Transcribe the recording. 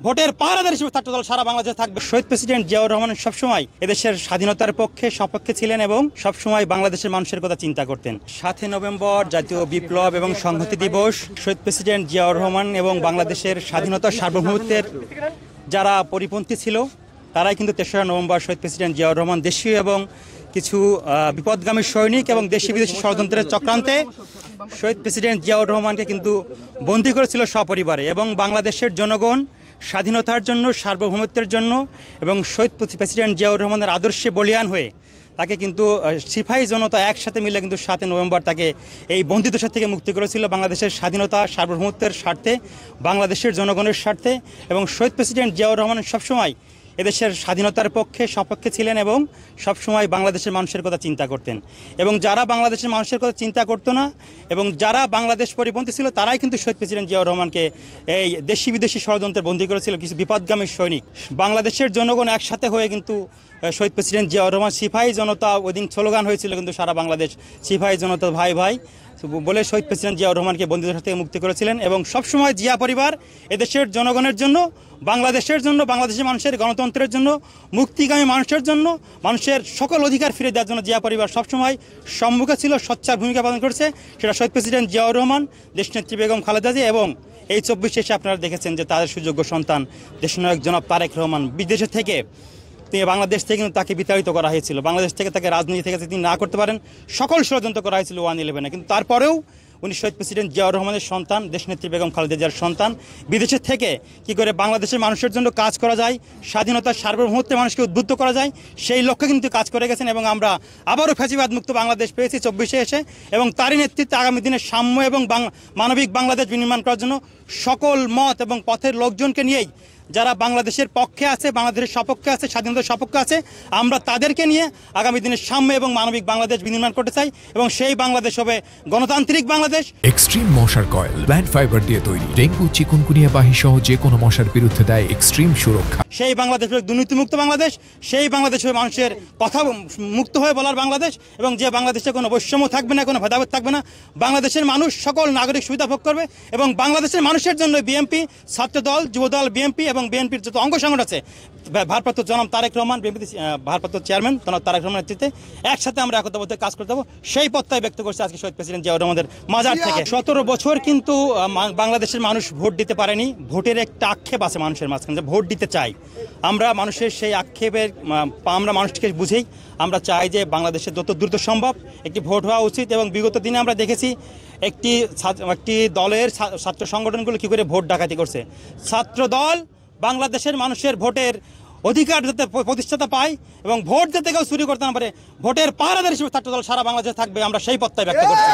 ভোটের পাহারাদার হিসেবে ছাত্রদল সারা বাংলাদেশে থাকবে। শহীদ প্রেসিডেন্ট জিয়াউর রহমান সবসময় এদেশের স্বাধীনতার পক্ষে সপক্ষে ছিলেন এবং সবসময় বাংলাদেশের মানুষের কথা চিন্তা করতেন। 7 নভেম্বর জাতীয় বিপ্লব এবং সংহতি দিবস, শহীদ প্রেসিডেন্ট জিয়াউর রহমান এবং বাংলাদেশের স্বাধীনতা সার্বভৌমত্বের যারা পরিপন্থী ছিল তারাই কিন্তু 3রা নভেম্বর শহীদ প্রেসিডেন্ট জিয়াউর রহমান দেশীয় এবং কিছু বিপদগামী সৈনিক এবং দেশি বিদেশি ষড়যন্ত্রের চক্রান্তে শহীদ প্রেসিডেন্ট জিয়াউর রহমানকে কিন্তু বন্দী করেছিল সপরিবারে। এবং বাংলাদেশের জনগণ স্বাধীনতার জন্য, সার্বভৌমত্বের জন্য এবং শহীদ প্রেসিডেন্ট জিয়াউর রহমানের আদর্শে বলিয়ান হয়ে তাকে কিন্তু সিপাহী জনতা একসাথে মিলে কিন্তু 7 নভেম্বর তাকে এই বন্দিদশা থেকে মুক্তি করেছিল বাংলাদেশের স্বাধীনতা সার্বভৌমত্বের স্বার্থে, বাংলাদেশের জনগণের স্বার্থে। এবং শহীদ প্রেসিডেন্ট জিয়াউর রহমান সবসময় এদেশের স্বাধীনতার পক্ষে সপক্ষে ছিলেন এবং সবসময় বাংলাদেশের মানুষের কথা চিন্তা করতেন। এবং যারা বাংলাদেশের মানুষের কথা চিন্তা করতো না এবং যারা বাংলাদেশ পরিপন্থী ছিল তারাই কিন্তু শহীদ প্রেসিডেন্ট জিয়াউর রহমানকে এই দেশি বিদেশি ষড়যন্ত্রে বন্দী করেছিল কিছু বিপদগামী সৈনিক। বাংলাদেশের জনগণ একসাথে হয়ে কিন্তু শহীদ প্রেসিডেন্ট জিয়াউর রহমান সিপাহী জনতা, ওই দিন স্লোগান হয়েছিল কিন্তু সারা বাংলাদেশ, সিপাহী জনতা ভাই ভাই বলে শহীদ প্রেসিডেন্ট জিয়াউর রহমানকে বন্দিদশা থেকে মুক্তি করেছিলেন। এবং সবসময় জিয়া পরিবার এদেশের জনগণের জন্য, বাংলাদেশের জন্য, বাংলাদেশের মানুষের গণতন্ত্রের জন্য, মুক্তিগামী মানুষের জন্য, মানুষের সকল অধিকার ফিরে দেওয়ার জন্য জিয়া পরিবার সবসময় সম্মুখে ছিল, সোচ্চার ভূমিকা পালন করেছে। সেটা শহীদ প্রেসিডেন্ট জিয়াউর রহমান, দেশনেত্রী বেগম খালেদা জিয়া এবং এই 24 এসে আপনারা দেখেছেন যে তাদের সুযোগ্য সন্তান দেশনায়ক জনাব তারেক রহমান বিদেশে থেকে বাংলাদেশ থেকে কিন্তু তাকে বিতাড়িত করা হয়েছিল। বাংলাদেশ থেকে তাকে রাজনীতি থেকে তিনি না করতে পারেন, সকল ষড়যন্ত্র করা হয়েছিল 1/11-এ। কিন্তু তারপরেও উনি শহীদ প্রেসিডেন্ট জিয়াউর রহমানের সন্তান, দেশনেত্রী বেগম খালেদা জিয়ার সন্তান, বিদেশের থেকে কি করে বাংলাদেশের মানুষের জন্য কাজ করা যায়, স্বাধীনতার সার্বভৌমত্বে মানুষকে উদ্বুদ্ধ করা যায়, সেই লক্ষ্যে কিন্তু কাজ করে গেছেন। এবং আমরা আবারও ফ্যাসিবাদ মুক্ত বাংলাদেশ পেয়েছি 24-এ এসে। এবং তারই নেতৃত্বে আগামী দিনে সাম্য এবং মানবিক বাংলাদেশ বিনির্মাণ করার জন্য সকল মত এবং পথের লোকজনকে নিয়েই যারা বাংলাদেশের পক্ষে আছে, বাংলাদেশের সপক্ষে আছে, স্বাধীনতার সপক্ষে আছে, আমরা তাদেরকে নিয়ে আগামী দিনে সাম্য এবং মানবিক বাংলাদেশ বিনির্মাণ করতে চাই। এবং সেই বাংলাদেশ হবে গণতান্ত্রিক বাংলাদেশ। এক্সট্রিম মশার কয়েল প্ল্যান্ট ফাইবার দিয়ে তৈরি, ডেঙ্গু, চিকুনগুনিয়া বাহি সহ যে কোনো মশার বিরুদ্ধে দেয় এক্সট্রিম সুরক্ষা। সেই বাংলাদেশ হবে দুর্নীতিমুক্ত বাংলাদেশ, সেই বাংলাদেশ হবে মানুষের কথা মুক্ত হয়ে বলার বাংলাদেশ। এবং যে বাংলাদেশে কোনো বৈষম্য থাকবে না, কোনো ভেদাভেদ থাকবে না, বাংলাদেশের মানুষ সকল নাগরিক সুবিধা ভোগ করবে। এবং বাংলাদেশের মানুষের জন্য বিএনপি, ছাত্রদল, যুবদল, বিএনপি এবং বিএনপির যত অঙ্গ সংগঠন আছে, ভারপ্রাপ্ত জনাব তারেক রহমান, বিএনপি ভারপ্রাপ্ত চেয়ারম্যান জনাব তারেক রহমানের নেতৃত্বে একসাথে আমরা একতাবদ্ধ কাজ করতে হবে, সেই প্রত্যয় ব্যক্ত করছে আজকে শহীদ প্রেসিডেন্ট জিয়াউর রহমানের মাজার থেকে। 17 বছর কিন্তু বাংলাদেশের মানুষ ভোট দিতে পারেনি। ভোটের একটা আক্ষেপ আছে মানুষের মাঝখানে যে ভোট দিতে চাই। আমরা মানুষের সেই আক্ষেপের আমরা মানুষকে বুঝেই আমরা চাই যে বাংলাদেশে যত দ্রুত সম্ভব একটি ভোট হওয়া উচিত। এবং বিগত দিনে আমরা দেখেছি একটি দলের ছাত্র সংগঠনগুলো কী করে ভোট ডাকাতি করছে। ছাত্র দল বাংলাদেশের মানুষের ভোটের অধিকার যাতে প্রতিষ্ঠাতা পায় এবং ভোট যাতে কেউ চুরি করতে না পারে, ভোটের পাহারাদার হিসেবে ছাত্রদল সারা বাংলাদেশে থাকবে, আমরা সেই প্রত্যয় ব্যক্ত করছি।